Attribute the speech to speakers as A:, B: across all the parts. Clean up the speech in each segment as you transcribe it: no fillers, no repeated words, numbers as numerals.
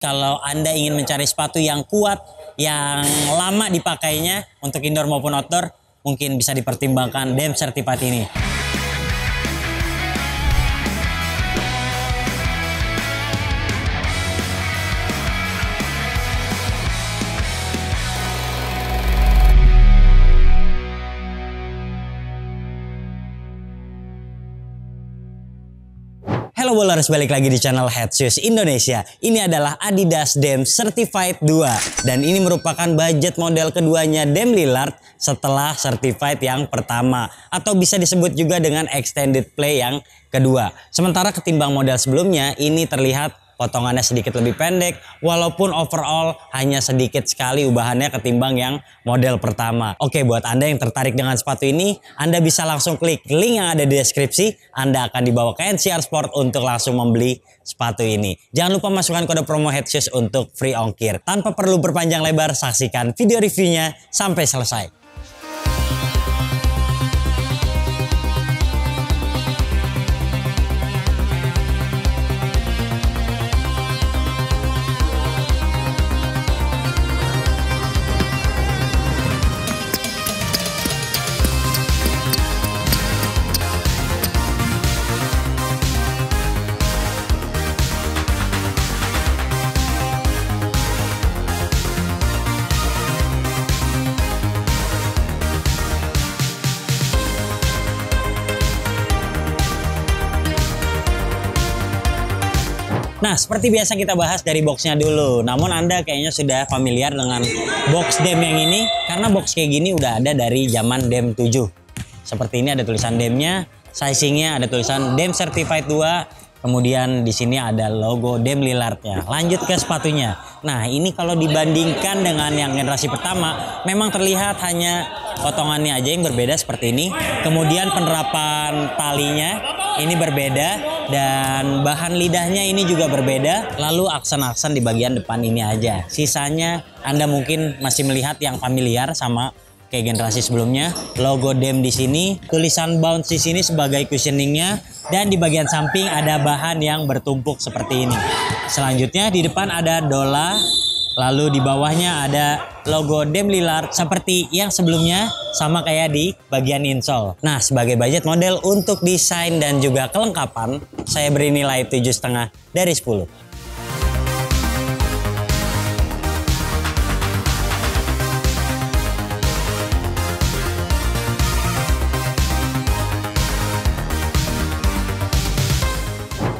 A: kalau Anda ingin mencari sepatu yang kuat, yang lama dipakainya untuk indoor maupun outdoor, mungkin bisa dipertimbangkan DEM Certified ini. Halo Bowlers, balik lagi di channel Head Shoes Indonesia. Ini adalah Adidas DEM Certified 2 dan ini merupakan budget model keduanya Dame Lillard setelah Certified yang pertama, atau bisa disebut juga dengan Extended Play yang kedua. Sementara ketimbang model sebelumnya, ini terlihat potongannya sedikit lebih pendek, walaupun overall hanya sedikit sekali ubahannya ketimbang yang model pertama. Oke, buat Anda yang tertarik dengan sepatu ini, Anda bisa langsung klik link yang ada di deskripsi. Anda akan dibawa ke NCR Sport untuk langsung membeli sepatu ini. Jangan lupa masukkan kode promo Head Shoes untuk free ongkir. Tanpa perlu berpanjang lebar, saksikan video reviewnya sampai selesai. Nah, seperti biasa kita bahas dari boxnya dulu. Namun Anda kayaknya sudah familiar dengan box Dame yang ini, karena box kayak gini udah ada dari zaman Dame 7. Seperti ini ada tulisan Dame-nya, sizingnya ada tulisan Dame Certified 2, kemudian di sini ada logo Dame Lillard-nya. Lanjut ke sepatunya. Nah, ini kalau dibandingkan dengan yang generasi pertama, memang terlihat hanya potongannya aja yang berbeda seperti ini. Kemudian penerapan talinya ini berbeda, dan bahan lidahnya ini juga berbeda. Lalu aksen-aksen di bagian depan ini aja. Sisanya Anda mungkin masih melihat yang familiar sama kayak generasi sebelumnya. Logo Dame di sini, tulisan Bounce di sini sebagai cushioningnya, dan di bagian samping ada bahan yang bertumpuk seperti ini. Selanjutnya di depan ada Dola. Lalu di bawahnya ada logo Dame Lillard seperti yang sebelumnya, sama kayak di bagian insole. Nah, sebagai budget model untuk desain dan juga kelengkapan, saya beri nilai 7,5 dari 10.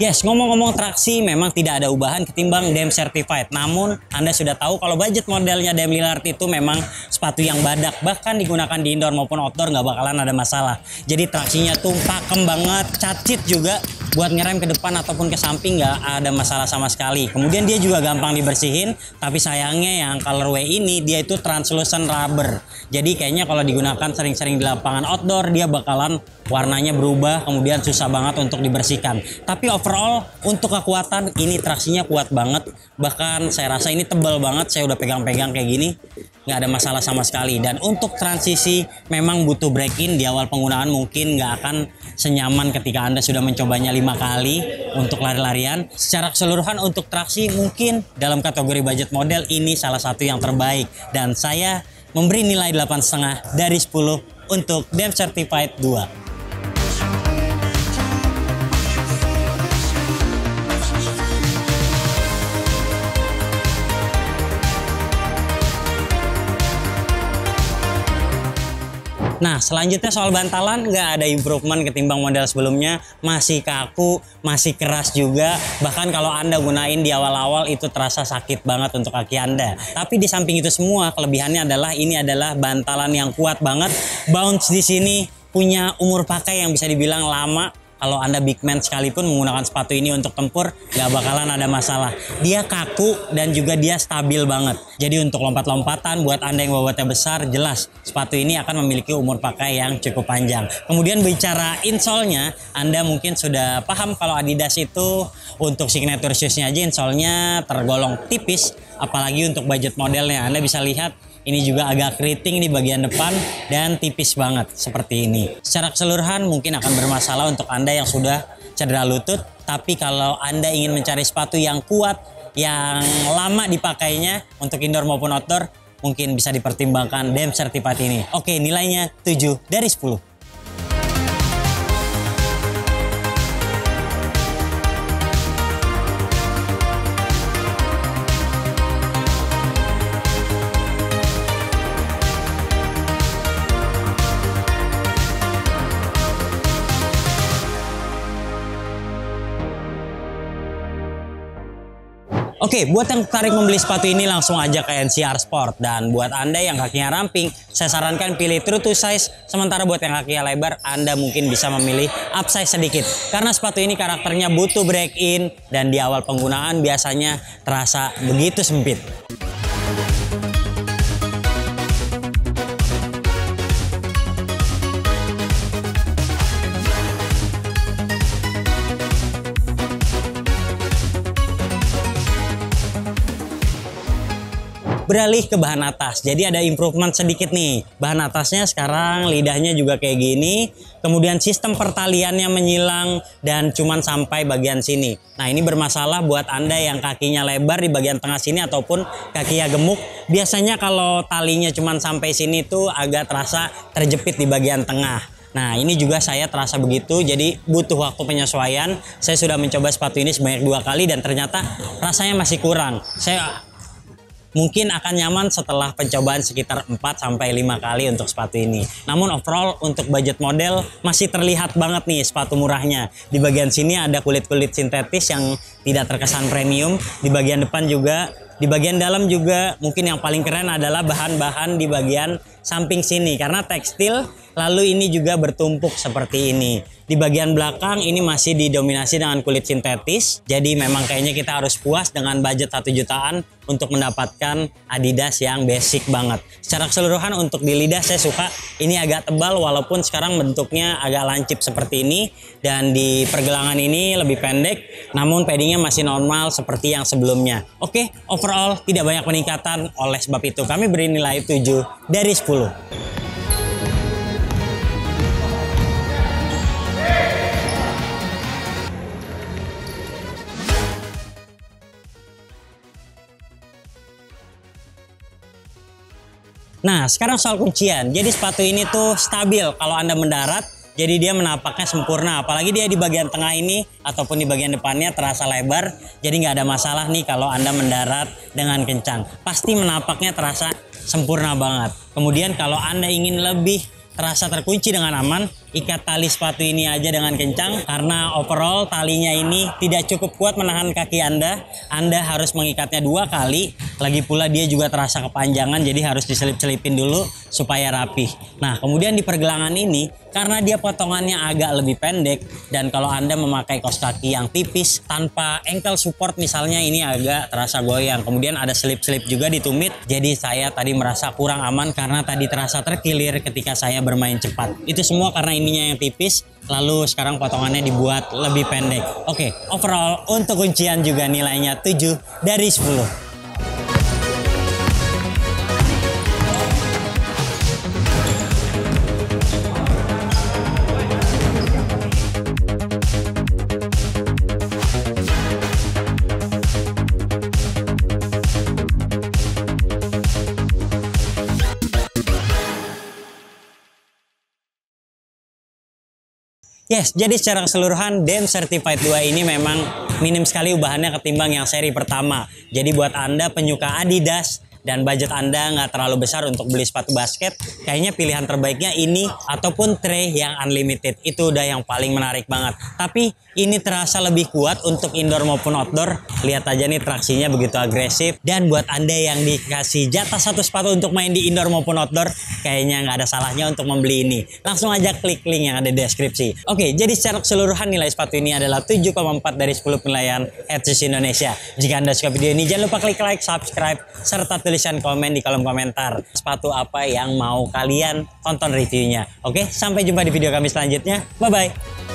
A: Yes, ngomong-ngomong traksi, memang tidak ada ubahan ketimbang Dame Certified. Namun, Anda sudah tahu kalau budget modelnya Dame Lillard itu memang sepatu yang badak. Bahkan digunakan di indoor maupun outdoor nggak bakalan ada masalah. Jadi traksinya tuh pakem banget, cacit juga. Buat ngerem ke depan ataupun ke samping nggak ada masalah sama sekali. Kemudian dia juga gampang dibersihin, tapi sayangnya yang colorway ini dia itu translucent rubber. Jadi kayaknya kalau digunakan sering-sering di lapangan outdoor, dia bakalan warnanya berubah, kemudian susah banget untuk dibersihkan. Tapi overall untuk kekuatan ini traksinya kuat banget. Bahkan saya rasa ini tebal banget, saya udah pegang-pegang kayak gini, nggak ada masalah sama sekali. Dan untuk transisi memang butuh break-in di awal penggunaan, mungkin nggak akan senyaman ketika Anda sudah mencobanya 5 kali untuk lari-larian. Secara keseluruhan untuk traksi mungkin dalam kategori budget model ini salah satu yang terbaik. Dan saya memberi nilai 8,5 dari 10 untuk Dame Certified 2. Nah, selanjutnya soal bantalan, nggak ada improvement ketimbang model sebelumnya. Masih kaku, masih keras juga. Bahkan kalau Anda gunain di awal-awal itu terasa sakit banget untuk kaki Anda. Tapi di samping itu semua, kelebihannya adalah ini adalah bantalan yang kuat banget. Bounce di sini punya umur pakai yang bisa dibilang lama. Kalau Anda big man sekalipun menggunakan sepatu ini untuk tempur, nggak bakalan ada masalah. Dia kaku dan juga dia stabil banget. Jadi untuk lompat-lompatan buat Anda yang bobotnya besar, jelas sepatu ini akan memiliki umur pakai yang cukup panjang. Kemudian bicara insole-nya, Anda mungkin sudah paham kalau Adidas itu untuk signature shoes-nya aja insole-nya tergolong tipis. Apalagi untuk budget modelnya. Anda bisa lihat ini juga agak keriting di bagian depan dan tipis banget seperti ini. Secara keseluruhan mungkin akan bermasalah untuk Anda yang sudah cedera lutut. Tapi kalau Anda ingin mencari sepatu yang kuat, yang lama dipakainya untuk indoor maupun outdoor, mungkin bisa dipertimbangkan DEM Certified ini. Oke, nilainya 7 dari 10. Oke, buat yang tertarik membeli sepatu ini langsung aja ke NCR Sport. Dan buat Anda yang kakinya ramping, saya sarankan pilih true to size. Sementara buat yang kakinya lebar, Anda mungkin bisa memilih upsize sedikit. Karena sepatu ini karakternya butuh break in dan di awal penggunaan biasanya terasa begitu sempit. Beralih ke bahan atas, jadi ada improvement sedikit nih. Bahan atasnya sekarang lidahnya juga kayak gini, kemudian sistem pertaliannya menyilang dan cuman sampai bagian sini. Nah, ini bermasalah buat Anda yang kakinya lebar di bagian tengah sini ataupun kakinya gemuk. Biasanya kalau talinya cuman sampai sini tuh agak terasa terjepit di bagian tengah. Nah, ini juga saya terasa begitu, jadi butuh waktu penyesuaian. Saya sudah mencoba sepatu ini sebanyak 2 kali dan ternyata rasanya masih kurang. Saya mungkin akan nyaman setelah pencobaan sekitar 4-5 kali untuk sepatu ini. Namun overall untuk budget model masih terlihat banget nih sepatu murahnya. Di bagian sini ada kulit-kulit sintetis yang tidak terkesan premium. Di bagian depan juga, di bagian dalam juga mungkin yang paling keren adalah bahan-bahan di bagian samping sini. Karena tekstil, lalu ini juga bertumpuk seperti ini. Di bagian belakang ini masih didominasi dengan kulit sintetis. Jadi memang kayaknya kita harus puas dengan budget 1 jutaan untuk mendapatkan Adidas yang basic banget. Secara keseluruhan untuk di lidah saya suka ini agak tebal walaupun sekarang bentuknya agak lancip seperti ini. Dan di pergelangan ini lebih pendek namun paddingnya masih normal seperti yang sebelumnya. Oke, overall tidak banyak peningkatan, oleh sebab itu kami beri nilai 7 dari 10. Nah, sekarang soal kuncian. Jadi sepatu ini tuh stabil kalau Anda mendarat, jadi dia menapaknya sempurna. Apalagi dia di bagian tengah ini ataupun di bagian depannya terasa lebar, jadi nggak ada masalah nih kalau Anda mendarat dengan kencang. Pasti menapaknya terasa sempurna banget. Kemudian kalau Anda ingin lebih terasa terkunci dengan aman, ikat tali sepatu ini aja dengan kencang karena overall talinya ini tidak cukup kuat menahan kaki Anda. Anda harus mengikatnya 2 kali. Lagi pula dia juga terasa kepanjangan, jadi harus diselip-selipin dulu supaya rapih. Nah, kemudian di pergelangan ini karena dia potongannya agak lebih pendek dan kalau Anda memakai kaos kaki yang tipis tanpa ankle support misalnya, ini agak terasa goyang. Kemudian ada selip-selip juga di tumit. Jadi saya tadi merasa kurang aman karena tadi terasa terkilir ketika saya bermain cepat. Itu semua karena ininya yang tipis, lalu sekarang potongannya dibuat lebih pendek. Oke, overall untuk kuncian juga nilainya 7 dari 10. Yes, jadi secara keseluruhan DEM Certified 2 ini memang minim sekali ubahannya ketimbang yang seri pertama. Jadi buat Anda penyuka Adidas dan budget Anda nggak terlalu besar untuk beli sepatu basket, kayaknya pilihan terbaiknya ini ataupun Trey yang unlimited. Itu udah yang paling menarik banget. Tapi ini terasa lebih kuat untuk indoor maupun outdoor. Lihat aja nih traksinya begitu agresif. Dan buat Anda yang dikasih jatah 1 sepatu untuk main di indoor maupun outdoor, kayaknya nggak ada salahnya untuk membeli ini. Langsung aja klik link yang ada di deskripsi. Oke, jadi secara keseluruhan nilai sepatu ini adalah 7,4 dari 10 penilaian Headshoes Indonesia. Jika Anda suka video ini, jangan lupa klik like, subscribe, serta tulisan komen di kolom komentar. Sepatu apa yang mau kalian tonton reviewnya. Oke, sampai jumpa di video kami selanjutnya. Bye-bye.